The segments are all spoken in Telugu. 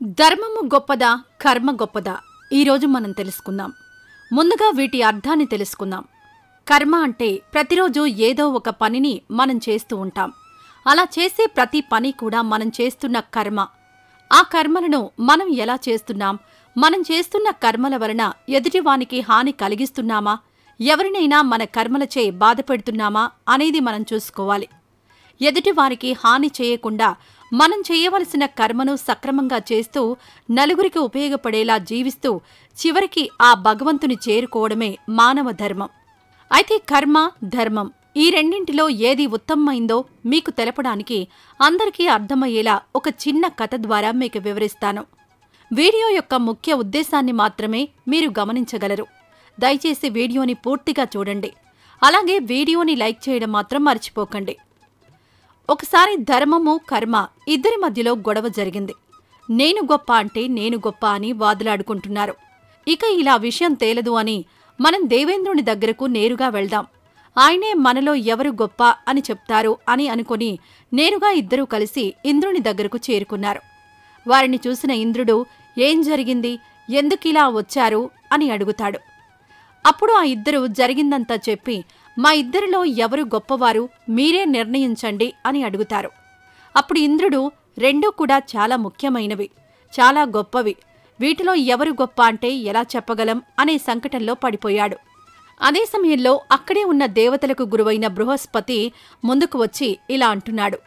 ధర్మము గొప్పదా, కర్మ గొప్పదా? ఈరోజు మనం తెలుసుకుందాం. ముందుగా వీటి అర్థాన్ని తెలుసుకుందాం. కర్మ అంటే ప్రతిరోజు ఏదో ఒక పనిని మనం చేస్తూ ఉంటాం. అలా చేసే ప్రతి పని కూడా మనం చేస్తున్న కర్మ. ఆ కర్మలను మనం ఎలా చేస్తున్నాం? మనం చేస్తున్న కర్మల వలన ఎదుటివానికి హాని కలిగిస్తున్నామా? ఎవరినైనా మన కర్మలచే బాధపెడుతున్నామా అనేది మనం చూసుకోవాలి. ఎదుటివారికి హాని చేయకుండా మనం చేయవలసిన కర్మను సక్రమంగా చేస్తూ నలుగురికి ఉపయోగపడేలా జీవిస్తూ చివరికి ఆ భగవంతుని చేరుకోవడమే మానవ ధర్మం. అయితే కర్మ, ధర్మం ఈ రెండింటిలో ఏది ఉత్తమమైందో మీకు తెలపడానికి అందరికీ అర్థమయ్యేలా ఒక చిన్న కథ ద్వారా మీకు వివరిస్తాను. వీడియో యొక్క ముఖ్య ఉద్దేశాన్ని మాత్రమే మీరు గమనించగలరు. దయచేసి వీడియోని పూర్తిగా చూడండి. అలాగే వీడియోని లైక్ చేయడం మాత్రం మర్చిపోకండి. ఒకసారి ధర్మము, కర్మ ఇద్దరి మధ్యలో గొడవ జరిగింది. నేను గొప్ప అంటే నేను గొప్ప అని వాదులాడుకుంటున్నారు. ఇక ఇలా విషయం తేలదు అని మనం దేవేంద్రుని దగ్గరకు నేరుగా వెళ్దాం. ఆయనే మనలో ఎవరు గొప్ప అని చెప్తారు అని అనుకుని నేరుగా ఇద్దరూ కలిసి ఇంద్రుని దగ్గరకు చేరుకున్నారు. వారిని చూసిన ఇంద్రుడు, ఏం జరిగింది, ఎందుకిలా వచ్చారు అని అడుగుతాడు. అప్పుడు ఆ ఇద్దరు జరిగిందంతా చెప్పి, మా ఇద్దరిలో ఎవరు గొప్పవారు మీరే నిర్ణయించండి అని అడుగుతారు. అప్పుడు ఇంద్రుడు, రెండూ కూడా చాలా ముఖ్యమైనవి, చాలా గొప్పవి, వీటిలో ఎవరు గొప్ప అంటే ఎలా చెప్పగలం అనే సంకటంలో పడిపోయాడు. అదే సమయంలో అక్కడే ఉన్న దేవతలకు గురువైన బృహస్పతి ముందుకు వచ్చి ఇలా అంటున్నాడు,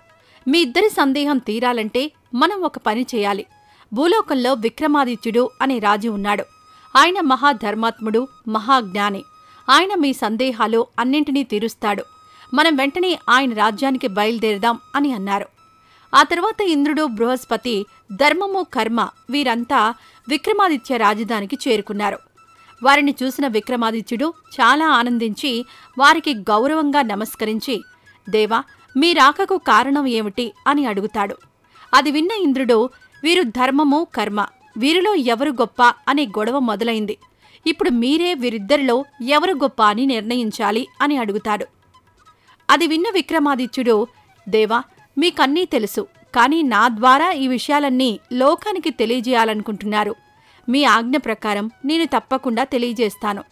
మీ ఇద్దరి సందేహం తీరాలంటే మనం ఒక పని చేయాలి. భూలోకంలో విక్రమాదిత్యుడు అనే రాజు ఉన్నాడు. ఆయన మహాధర్మాత్ముడు, మహాజ్ఞాని. ఆయన మీ సందేహాలు అన్నింటినీ తీరుస్తాడు. మనం వెంటనే ఆయన రాజ్యానికి బయలుదేరదాం అని అన్నారు. ఆ తర్వాత ఇంద్రుడు, బృహస్పతి, ధర్మము, కర్మ వీరంతా విక్రమాదిత్య రాజధానికి చేరుకున్నారు. వారిని చూసిన విక్రమాదిత్యుడు చాలా ఆనందించి వారికి గౌరవంగా నమస్కరించి, దేవా, మీ రాకకు కారణం ఏమిటి అని అడుగుతాడు. అది విన్న ఇంద్రుడు, వీరు ధర్మము, కర్మ వీరిలో ఎవరు గొప్ప అనే గొడవ మొదలైంది. ఇప్పుడు మీరే వీరిద్దరిలో ఎవరు గొప్ప అని నిర్ణయించాలి అని అడుగుతాడు. అది విన్న విక్రమాదిత్యుడు, దేవా, మీకన్నీ తెలుసు, కానీ నా ద్వారా ఈ విషయాలన్నీ లోకానికి తెలియజేయాలనుకుంటున్నారు. మీ ఆజ్ఞ ప్రకారం నేను తప్పకుండా తెలియజేస్తాను.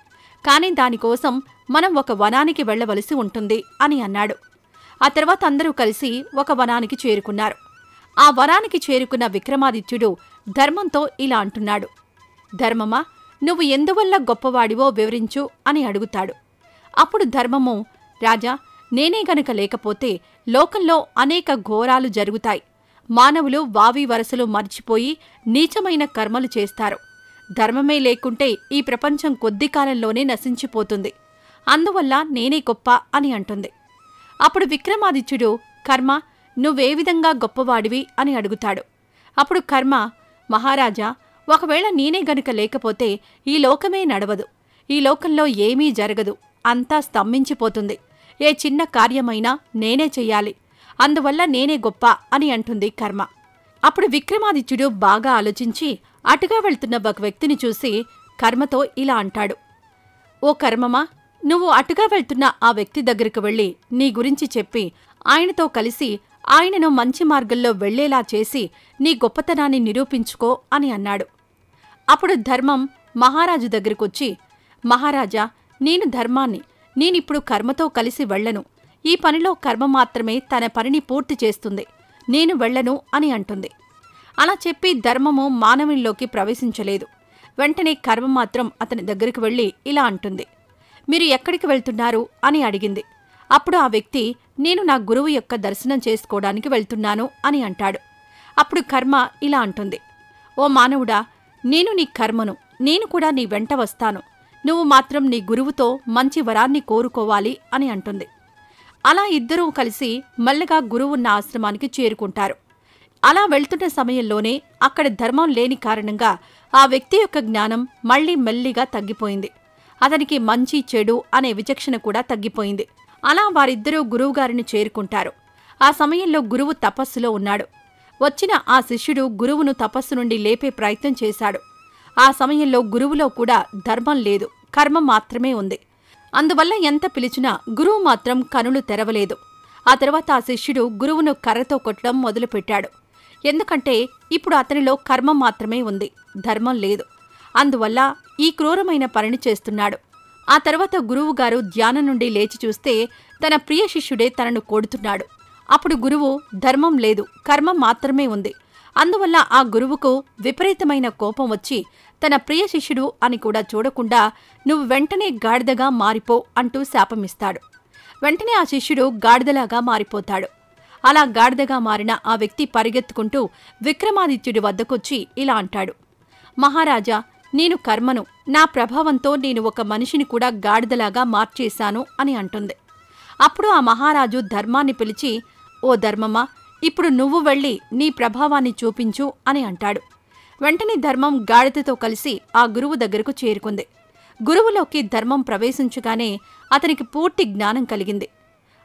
కానీ దానికోసం మనం ఒక వనానికి వెళ్లవలసి ఉంటుంది అని అన్నాడు. ఆ తర్వాత అందరూ కలిసి ఒక వనానికి చేరుకున్నారు. ఆ వనానికి చేరుకున్న విక్రమాదిత్యుడు ధర్మంతో ఇలా అంటున్నాడు, ధర్మమా, నువ్వు ఎందువల్ల గొప్పవాడివో వివరించు అని అడుగుతాడు. అప్పుడు ధర్మము, రాజా, నేనే గనుక లేకపోతే లోకంలో అనేక ఘోరాలు జరుగుతాయి. మానవులు వావి వరసలు మర్చిపోయి నీచమైన కర్మలు చేస్తారు. ధర్మమే లేకుంటే ఈ ప్రపంచం కొద్ది కాలంలోనే నశించిపోతుంది. అందువల్ల నేనే గొప్ప అని అంటుంది. అప్పుడు విక్రమాదిత్యుడు, కర్మ, నువ్వే విధంగా గొప్పవాడివి అని అడుగుతాడు. అప్పుడు కర్మ, మహారాజా, ఒకవేళ నేనే గనుక లేకపోతే ఈ లోకమే నడవదు. ఈ లోకంలో ఏమీ జరగదు, అంతా స్తంభించిపోతుంది. ఏ చిన్న కార్యమైనా నేనే చెయ్యాలి. అందువల్ల నేనే గొప్ప అని అంటుంది కర్మ. అప్పుడు విక్రమాదిత్యుడు బాగా ఆలోచించి అటుగా వెళ్తున్న ఒక వ్యక్తిని చూసి కర్మతో ఇలా అంటాడు, ఓ కర్మమా, నువ్వు అటుగా వెళ్తున్న ఆ వ్యక్తి దగ్గరకు వెళ్ళి నీ గురించి చెప్పి ఆయనతో కలిసి ఆయనను మంచి మార్గంలో వెళ్లేలా చేసి నీ గొప్పతనాన్ని నిరూపించుకో అని అన్నాడు. అప్పుడు ధర్మం మహారాజు దగ్గరకొచ్చి, మహారాజా, నేను ధర్మాన్ని, నేనిప్పుడు కర్మతో కలిసి వెళ్లను. ఈ పనిలో కర్మ మాత్రమే తన పనిని పూర్తి చేస్తుంది, నేను వెళ్లను అని అంటుంది. అలా చెప్పి ధర్మము మానవునిలోకి ప్రవేశించలేదు. వెంటనే కర్మ మాత్రం అతని దగ్గరికి వెళ్లి ఇలా అంటుంది, మీరు ఎక్కడికి వెళ్తున్నారు అని అడిగింది. అప్పుడు ఆ వ్యక్తి, నేను నా గురువు యొక్క దర్శనం చేసుకోవడానికి వెళ్తున్నాను అని అంటాడు. అప్పుడు కర్మ ఇలా అంటుంది, ఓ మానవుడా, నేను నీ కర్మను, నేను కూడా నీ వెంట వస్తాను. నువ్వు మాత్రం నీ గురువుతో మంచి వరాన్ని కోరుకోవాలి అని అంటుంది. అలా ఇద్దరూ కలిసి మెల్లగా గురువున్న ఆశ్రమానికి చేరుకుంటారు. అలా వెళ్తున్న సమయంలోనే అక్కడ ధర్మం లేని కారణంగా ఆ వ్యక్తి యొక్క జ్ఞానం మళ్లీ మెల్లిగా తగ్గిపోయింది. అతనికి మంచి, చెడు అనే విచక్షణ కూడా తగ్గిపోయింది. అలా వారిద్దరూ గురువుగారిని చేరుకుంటారు. ఆ సమయంలో గురువు తపస్సులో ఉన్నాడు. వచ్చిన ఆ శిష్యుడు గురువును తపస్సు నుండి లేపే ప్రయత్నం చేశాడు. ఆ సమయంలో గురువులో కూడా ధర్మం లేదు, కర్మ మాత్రమే ఉంది. అందువల్ల ఎంత పిలిచినా గురువు మాత్రం కనులు తెరవలేదు. ఆ తర్వాత ఆ శిష్యుడు గురువును కర్రతో కొట్టడం మొదలుపెట్టాడు. ఎందుకంటే ఇప్పుడు అతనిలో కర్మ మాత్రమే ఉంది, ధర్మం లేదు. అందువల్ల ఈ క్రూరమైన పనిని చేస్తున్నాడు. ఆ తర్వాత గురువుగారు ధ్యానం నుండి లేచి చూస్తే తన ప్రియ శిష్యుడే తనను కొడుతున్నాడు. అప్పుడు గురువు, ధర్మం లేదు, కర్మ మాత్రమే ఉంది. అందువల్ల ఆ గురువుకు విపరీతమైన కోపం వచ్చి తన ప్రియ శిష్యుడు అని కూడా చూడకుండా నువ్వు వెంటనే గాడిదగా మారిపో అంటూ శాపమిస్తాడు. వెంటనే ఆ శిష్యుడు గాడిదలాగా మారిపోతాడు. అలా గాడిదగా మారిన ఆ వ్యక్తి పరిగెత్తుకుంటూ విక్రమాదిత్యుడి వద్దకొచ్చి ఇలా అంటాడు, మహారాజా, నేను కర్మను, నా ప్రభావంతో నేను ఒక మనిషిని కూడా గాడిదలాగా మార్చేశాను అని అంటుంది. అప్పుడు ఆ మహారాజు ధర్మాన్ని పిలిచి, ఓ ధర్మమా, ఇప్పుడు నువ్వు వెళ్ళి నీ ప్రభావాన్ని చూపించు అని అంటాడు. వెంటనే ధర్మం గాడిదతో కలిసి ఆ గురువు దగ్గరకు చేరుకుంది. గురువులోకి ధర్మం ప్రవేశించగానే అతనికి పూర్తి జ్ఞానం కలిగింది.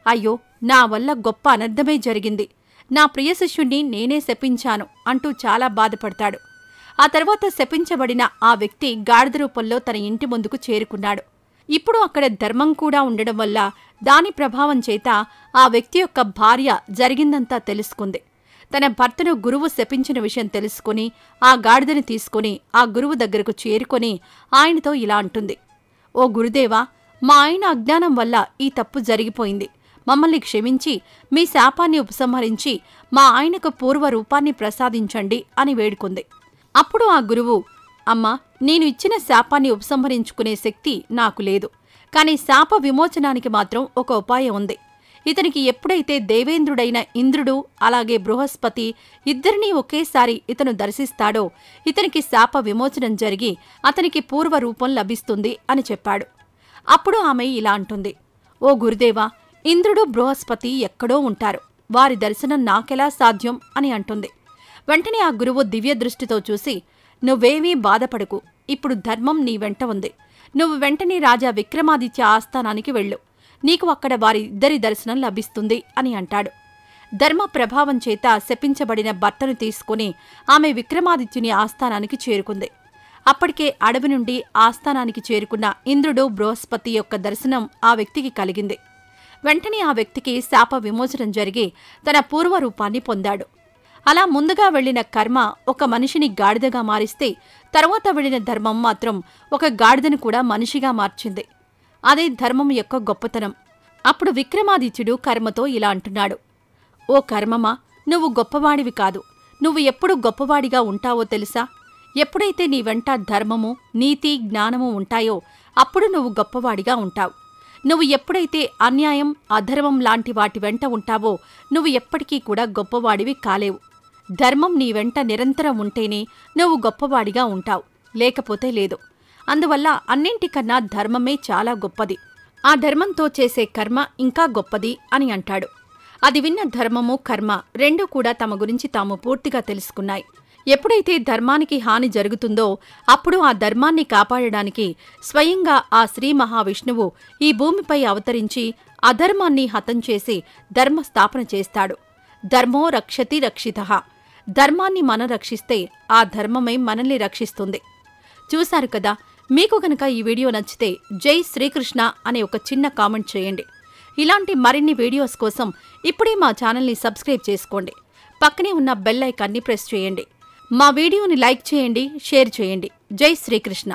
అయ్యో, నా వల్ల గొప్ప అనర్థమే జరిగింది, నా ప్రియ శిష్యుణ్ణి నేనే శపించాను అంటూ చాలా బాధపడతాడు. ఆ తర్వాత శపించబడిన ఆ వ్యక్తి గాడిద రూపంలో తన ఇంటి ముందుకు చేరుకున్నాడు. ఇప్పుడు అక్కడ ధర్మం కూడా ఉండడం వల్ల దాని ప్రభావం చేత ఆ వ్యక్తి యొక్క భార్య జరిగిందంతా తెలుసుకుంది. తన భర్తను గురువు శపించిన విషయం తెలుసుకుని ఆ గాడిదని తీసుకుని ఆ గురువు దగ్గరకు చేరుకొని ఆయనతో ఇలా అంటుంది, ఓ గురుదేవా, మా ఆయన అజ్ఞానం వల్ల ఈ తప్పు జరిగిపోయింది. మమ్మల్ని క్షమించి మీ శాపాన్ని ఉపసంహరించి మా ఆయనకు పూర్వ రూపాన్ని ప్రసాదించండి అని వేడుకుంది. అప్పుడు ఆ గురువు, అమ్మా, నేను ఇచ్చిన శాపాన్ని ఉపసంహరించుకునే శక్తి నాకు లేదు, కాని శాప విమోచనానికి మాత్రం ఒక ఉపాయం ఉంది. ఇతనికి ఎప్పుడైతే దేవేంద్రుడైన ఇంద్రుడు అలాగే బృహస్పతి ఇద్దరినీ ఒకేసారి ఇతను దర్శిస్తాడో ఇతనికి శాప విమోచనం జరిగి అతనికి పూర్వ రూపం లభిస్తుంది అని చెప్పాడు. అప్పుడు ఆమె ఇలా అంటుంది, ఓ గురుదేవా, ఇంద్రుడు బృహస్పతి ఎక్కడో ఉంటారు, వారి దర్శనం నాకెలా సాధ్యం అని అంటుంది. వెంటనే ఆ గురువు దివ్య దృష్టితో చూసి, నువ్వేమీ బాధపడకు, ఇప్పుడు ధర్మం నీ వెంట ఉంది. నువ్వు వెంటనే రాజా విక్రమాదిత్య ఆస్థానానికి వెళ్ళు, నీకు అక్కడ వారిద్దరి దర్శనం లభిస్తుంది అని అంటాడు. ధర్మ ప్రభావం చేత శపించబడిన భర్తను తీసుకుని ఆమె విక్రమాదిత్యుని ఆస్థానానికి చేరుకుంది. అప్పటికే అడవి నుండి ఆస్థానానికి చేరుకున్న ఇంద్రుడు బృహస్పతి యొక్క దర్శనం ఆ వ్యక్తికి కలిగింది. వెంటనే ఆ వ్యక్తికి శాప విమోచనం జరిగి తన పూర్వ రూపాన్ని పొందాడు. అలా ముందుగా వెళ్లిన కర్మ ఒక మనిషిని గాడిదగా మారిస్తే తర్వాత వెళ్లిన ధర్మం మాత్రం ఒక గాడిదను కూడా మనిషిగా మార్చింది. అదే ధర్మం యొక్క గొప్పతనం. అప్పుడు విక్రమాదిత్యుడు కర్మతో ఇలా అంటున్నాడు, ఓ కర్మమా, నువ్వు గొప్పవాడివి కాదు, నువ్వు ఎప్పుడు గొప్పవాడిగా ఉంటావో తెలుసా? ఎప్పుడైతే నీ వెంట ధర్మము, నీతి, జ్ఞానము ఉంటాయో అప్పుడు నువ్వు గొప్పవాడిగా ఉంటావు. నువ్వు ఎప్పుడైతే అన్యాయం, అధర్మం లాంటి వాటి వెంట ఉంటావో నువ్వు ఎప్పటికీ కూడా గొప్పవాడివి కాలేవు. ధర్మం నీ వెంట నిరంతరం ఉంటేనే నువ్వు గొప్పవాడిగా ఉంటావు, లేకపోతే లేదు. అందువల్ల అన్నింటికన్నా ధర్మమే చాలా గొప్పది. ఆ ధర్మంతో చేసే కర్మ ఇంకా గొప్పది అని అంటాడు. అది విన్న ధర్మము, కర్మ రెండూ కూడా తమ గురించి తాము పూర్తిగా తెలుసుకున్నాయి. ఎప్పుడైతే ధర్మానికి హాని జరుగుతుందో అప్పుడు ఆ ధర్మాన్ని కాపాడడానికి స్వయంగా ఆ శ్రీ మహావిష్ణువు ఈ భూమిపై అవతరించి అధర్మాన్ని హతం చేసి ధర్మస్థాపన చేస్తాడు. ధర్మో రక్షతి రక్షితః. ధర్మాన్ని మనం రక్షిస్తే ఆ ధర్మమే మనల్ని రక్షిస్తుంది. చూశారు కదా, మీకు గనక ఈ వీడియో నచ్చితే జై శ్రీకృష్ణ అనే ఒక చిన్న కామెంట్ చేయండి. ఇలాంటి మరిన్ని వీడియోస్ కోసం ఇప్పుడే మా ఛానల్ని సబ్స్క్రైబ్ చేసుకోండి. పక్కనే ఉన్న బెల్ ఐకాన్ని ప్రెస్ చేయండి. మా వీడియోని లైక్ చేయండి, షేర్ చేయండి. జై శ్రీకృష్ణ.